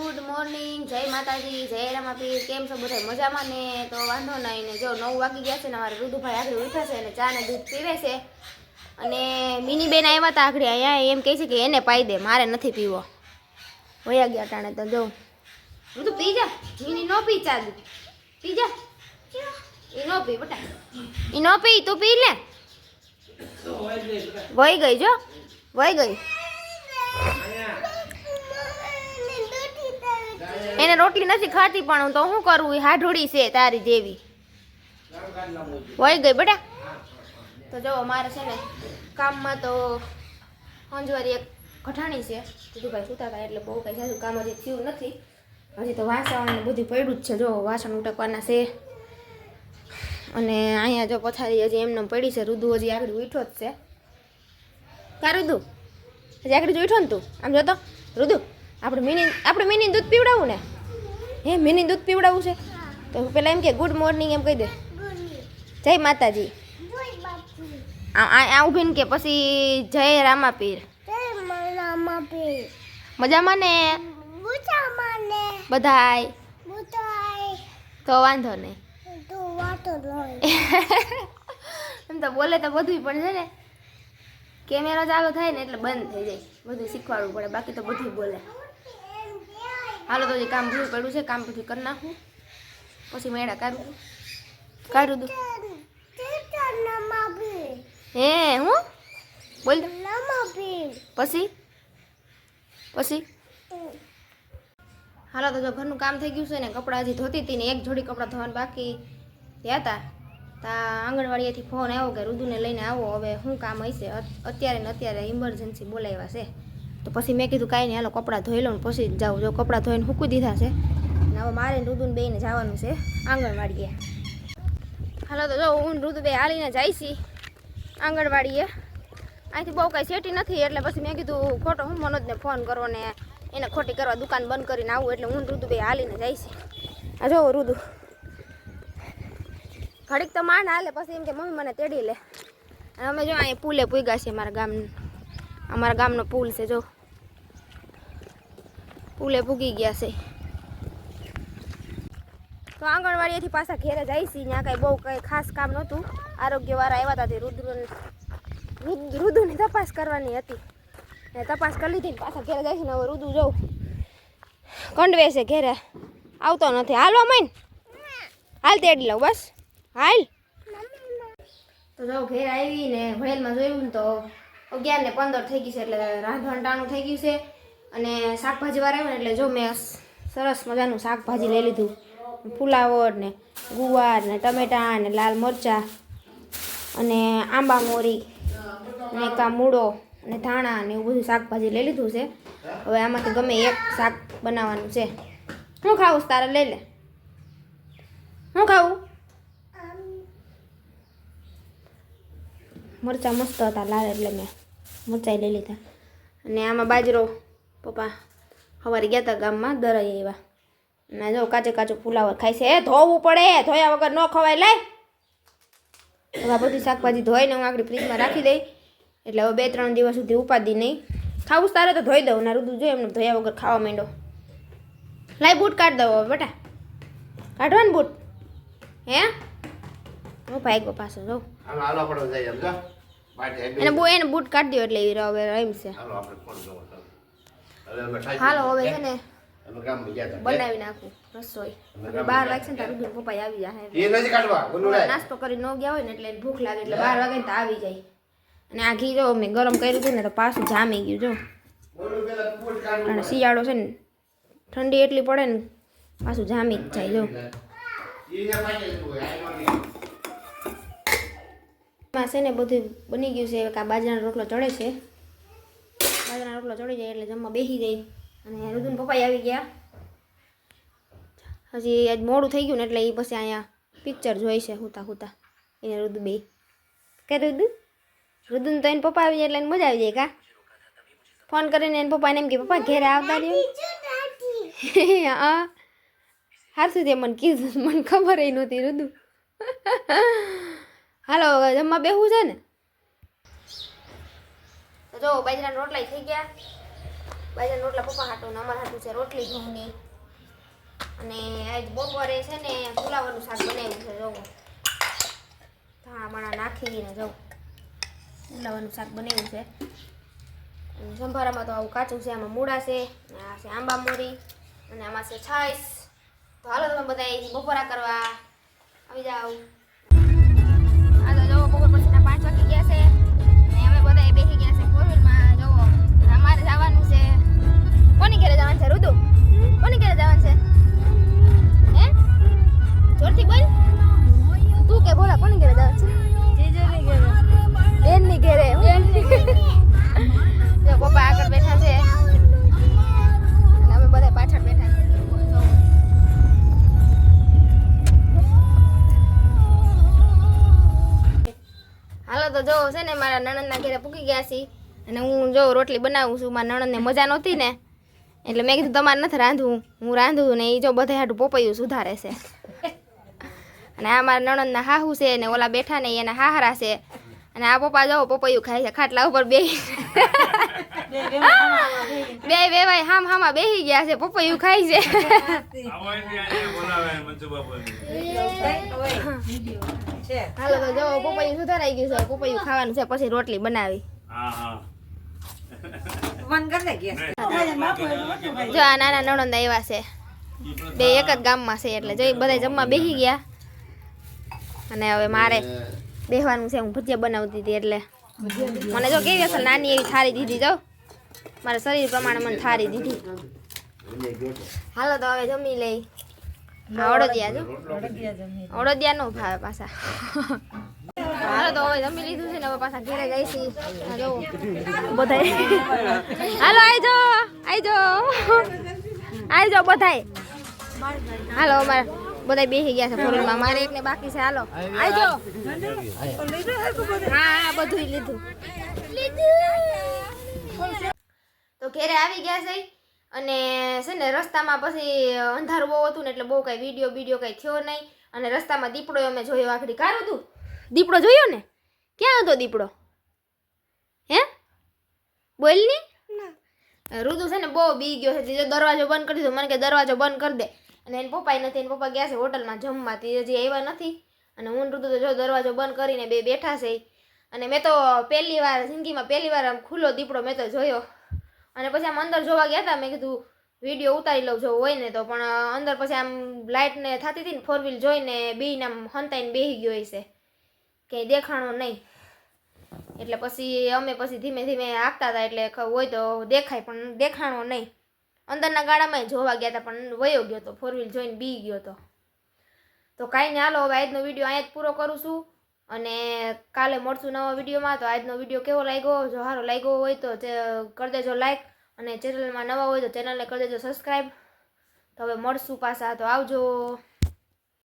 Good morning, જય માતાજી, જય રામાપીર. કેમ છો બધા મજામાં ને? તો વાંધો નહીં ને, જો 9 વાગી ગયા છે ને, અમારે રુદુભાઈ આગળ ઉઠ્યા છે અને ચા ને દૂધ પીવે છે. અને મિની બેન આવ્યા હતા આગળ, અહીંયા એમ કહે છે કે એને પાઈ દે, મારે નથી પીવો. વયા ગયા ટાણે તો જો રુદુ પી જા, મિની નો પી ચા દૂધ પી જા. એ નો પી બટા, એ નો પી, તું પી લે. વહી ગઈ જો, વહી ગઈ. એને રોટલી નથી ખાતી પણ હું તો શું કરું, એ હાઢોડી છે તારી જેવી. વહી ગઈ બેટા. તો જો અમારે છે ને કામમાં તો અંજવારી એક કઠાણી છે. રુદુભાઈ સુતા હતા એટલે બહુ કંઈ સારું કામ હજી થયું નથી. હજી તો વાસણ બધું પડ્યું જ છે. જો વાસણ ઉટકવાના છે. અને અહીંયા જો પથારી હજી એમને પડી છે. રુદુ હજી આગળ ઉઠ્યો જ છે. કા રુદુ હજી આગળ ઉઠ્યો ને તું? આમ જો તો રુદુ, આપણે મિની દૂધ પીવડાવું ને? હે, મિની દૂધ પીવડાવવું છે તો પેલા એમ કે ગુડ મોર્નિંગ એમ કહી દે. જય માતાજી. આ ઉભીને કે પછી જય રામાપીર. મજામાં ને બધાય? તો વાંધો નહીં. એમ તો બોલે તો બધું પણ છે ને, કેમેરા ચાલુ થાય ને એટલે બંધ થઈ જાય. બધું શીખવાડવું પડે, બાકી તો બધું બોલે. હાલો તો જે કામ બધું પડ્યું છે, કામ બધું કરી નાખું પછી મેળા કાઢું દઉં. હે હું બોલ પછી હાલો તો જો ઘરનું કામ થઈ ગયું છે ને, કપડાં હજી ધોતી હતી ને એક જોડી કપડાં ધોવાનું બાકી થયા હતા. તા આંગણવાડીએથી ફોન આવ્યો કે રુદુને લઈને આવો. હવે શું કામ હશે, અત્યારે ને અત્યારે ઇમરજન્સી બોલાવ્યા છે. તો પછી મેં કીધું કાંઈ નહીં, હાલો કપડાં ધોઈ લઉં પછી જ જાઉં. જો કપડાં ધોઈને સૂકવી દીધા છે ને હવે મારે રુદુને બેને જવાનું છે આંગણવાડીએ. હાલો તો જો હું રુદુ બે હાલીને જાય છી આંગણવાડીએ. અહીંથી બહુ કાંઈ સેટી નથી એટલે પછી મેં કીધું ખોટો હું મનોજને ફોન કરવો ને એને ખોટી કરવા દુકાન બંધ કરીને આવું. એટલે હું રુદુ બે હાલીને જાય છી. આ જો રુદુ ઘડીક તો માંડ હાલે પછી એમ કે મમ્મી મને તેડી લે. અમે જો અહીંયા પુલે પૂગ્યા છે. અમારા ગામનો પુલ છે. જો પુલે પૂગી ગયા છે. તો આંગણવાડીએથી પાછા ઘેરે જાય છે. ત્યાં કાંઈ બહુ કંઈ ખાસ કામ નહોતું. આરોગ્યવાળા આવ્યા હતા, રુદુની તપાસ કરવાની હતી. તપાસ કરી લીધી પાછા ઘેરે જાય છે ને હવે રુદુ જવું કંડવે છે, ઘેરે આવતો નથી. હાલો મઈન હાલ તેડી લઉં બસ હાલ. તો જો ઘેર આવીને ભણેલમાં જોયું ને તો 11:15 થઈ ગઈ છે એટલે રાંધવાનું ટાણું થઈ ગયું છે. અને શાકભાજી વાર આવ્યો ને એટલે જો મેં સરસ મજાનું શાકભાજી લઈ લીધું. ફુલાવર ને ગુવાર ને ટમેટા ને લાલ મરચાં અને આંબા મોરી ને મૂળો અને ધાણા ને એવું બધું શાકભાજી લઈ લીધું છે. હવે આમાંથી ગમે એક શાક બનાવવાનું છે. શું ખાવું તારે લઈ લે. શું ખાવું? મરચાં મસ્ત હતા લાલ એટલે મેં મરચાં લઈ લીધા. અને આમાં બાજરો પપ્પા સવારે ગયા હતા ગામમાં દરાઈ આવ્યા. અને જો કાચે કાચું ફુલાવર ખાય છે. ધોવું પડે, ધોયા વગર ન ખવાય. લે હવે બધી શાકભાજી ધોઈને હું આગળ ફ્રીજમાં રાખી દઈ એટલે હવે 2-3 દિવસ સુધી ઉપાદી નહીં. ખાવું તારે તો ધોઈ દઉં. ના રુદુ જો એમને ધોયા વગર ખાવા માંડો. લાઈ બૂટ કાઢ દઉં હવે બેટા. કાઢવાનું બૂટ? હે હું ભાઈ પાછો જાઉં. એને બૂટ કાઢી દો એટલે હવે રમશે. હાલો હવે છે ને બનાવી નાખું રસોઈ. બાર વાગશે ને તારું પપ્પા આવી જાય. નાસ્તો કરી ન ગયા હોય ને એટલે ભૂખ લાગે એટલે 12 વાગે ને તો આવી જાય. અને આ ઘી જો મેં ગરમ કર્યું હતું ને તો પાછું જામી ગયું. જો અને શિયાળો છે ને ઠંડી એટલી પડે ને પાછું જામી જ જાય. જો એમાં છે ને બધું બની ગયું છે. કા બાજરાનો રોટલો ચડે છે. બાજરાનો રોટલો ચડી જાય એટલે જમવા બેસી જાય. અને રુદુન પપ્પા આવી ગયા. હજી આજ મોડું થઈ ગયું ને એટલે એ પછી અહીંયા પિક્ચર જોઈ છે હુતા એને રુદુ બે. કે રુદુન તો એને પપ્પા આવી જાય એટલે એને મજા આવી જાય. કા ફોન કરીને એને પપ્પાને એમ કે પપ્પા ઘેરે આવતા રહ્યો. હા હાર સુધી મને કીધું, મને ખબર નહોતી રુદુ. હાલો જમવા બેહવું છે ને. તો જો બાજરાના રોટલા થઈ ગયા બાજરાના રોટલા પપ્પા હાટું ને અમારા હાટું છે રોટલી ઘઉંની. અને આજ બપોરે છે ને ફુલાવરનું શાક બનાવ્યું છે જોવો. ધાણા બાણા નાખીને જવું ફુલાવરનું શાક બનાવ્યું છે. અને સંભારામાં તો આવું કાચું છે, આમાં મૂળા છે, આ છે આંબા મોરી અને આમાં છે છાશ. તો હાલો તમે બધા બપોરા કરવા આવી જાઓ. આ તો જવો બપોર પછીના 5 વાગી ગયા છે અને અમે બધા બેસી ગયા છે ફોર વ્હીલમાં. જવો અમારે જવાનું છે. કોની ઘરે જવાનું છે રુદુ? કોની ઘરે જવાનું છે? હે જોરથી બોલ. તું કે બોલા કોની ઘરે જવાનું છે? જીજુની ઘરે. બેનની ઘરે. જો પપ્પા આગળ બેઠા છે અને અમે બધા પાછળ બેઠા છે. હાલો તો જો છે ને મારા નણંદના ઘરે પૂકી ગયા છીએ અને હું જો રોટલી બનાવું છું. મારા નણંદને મજા નહોતી ને એટલે મેં કીધું તમારે નથી રાંધવું, હું રાંધું ને એ જો બધા હાટું પોપૈયું સુધારે છે. અને આ મારા નણંદના હાહુ છે ને ઓલા બેઠા ને એના હાહરા છે. અને આ પપ્પા જો પોપૈયું ખાય છે ખાટલા ઉપર બે વેવાય હામાં બેસી ગયા છે, પોપૈયું ખાય છે. હાલો તો જો પોપૈયું સુધારાઈ ગયું છે, પોપૈયું ખાવાનું છે પછી રોટલી બનાવી. જો આ નાના નણંદ આવ્યા છે, બે એક જ ગામમાં છે એટલે જો બધા જમવા બેસી ગયા. અને હવે મારે બેહવાનું છે, હું ભજીયા બનાવતી હતી એટલે મને જો કેવી અસલ નાની એવી થાળી દીધી. જો મારા શરીર પ્રમાણે મને થાળી દીધી. હાલો તો હવે જમી લઈ. અડદિયા જો અડદિયા નો ભાવે પાછા. હાલો તો હવે જમી લીધું છે ને હવે પાછા ઘરે ગઈ છી. જો બધાય હાલો આઈજો બધાય. હાલો અમારે બધા બેસી ગયા છે ફોરલમાં. મારે એકને બાકી છે. હાલો આઈજો. હા બધું લીધું. તો ઘરે આવી ગયા છે અને છે ને રસ્તામાં પછી અંધારું બહુ હતું ને એટલે બહુ કઈ વિડીયો કઈ થયો નહીં. અને રસ્તામાં દીપડો અમે જોયો. આખડી કારું હતું દીપડો જોયો ને? ક્યાં હતો દીપડો? હે બોલ ની. રુદુ છે ને બહુ બી ગયો છે. દરવાજો બંધ કરી દીધો. મને કે દરવાજો બંધ કરી દે. અને એને પપ્પાએ નથી. એને પપ્પા ગયા છે હોટલમાં જમવા. તે હજી આવ્યા નથી. અને હું રુદુ તો જો દરવાજો બંધ કરીને બે બેઠા છે. અને મેં તો જિંદગીમાં પહેલી વાર આમ ખુલ્લો દીપડો મેં તો જોયો. અને પછી આમ અંદર જોવા ગયા હતા. મેં કીધું વિડીયો ઉતારી લઉં જો હોય ને તો. પણ અંદર પછી આમ લાઇટ ને થતી હતી ને 4 વ્હીલ જોઈને બીને આમ હંતાઈને બેસી ગયો છે, કે દેખાણો નહીં. એટલે પછી અમે પછી ધીમે ધીમે હાંકતા હતા એટલે હોય તો દેખાય પણ દેખાણો નહીં. અંદરના ગાડામાં જોવા ગયા હતા પણ વયો ગયો તો, 4 વ્હીલ જોઈને બી ગયો તો. તો કાંઈ નહીં, હાલો હવે આજનો વિડીયો અહીંયા જ પૂરો કરું છું અને કાલે મળશું નવા વિડીયોમાં. તો આજનો વિડીયો કેવો લાગ્યો? જો સારો લાગ્યો હોય તો કરી દેજો લાઈક અને ચેનલમાં નવા હોય તો ચેનલને કરી દેજો સબસ્ક્રાઈબ. તો હવે મળશું પાછા. તો આવજો.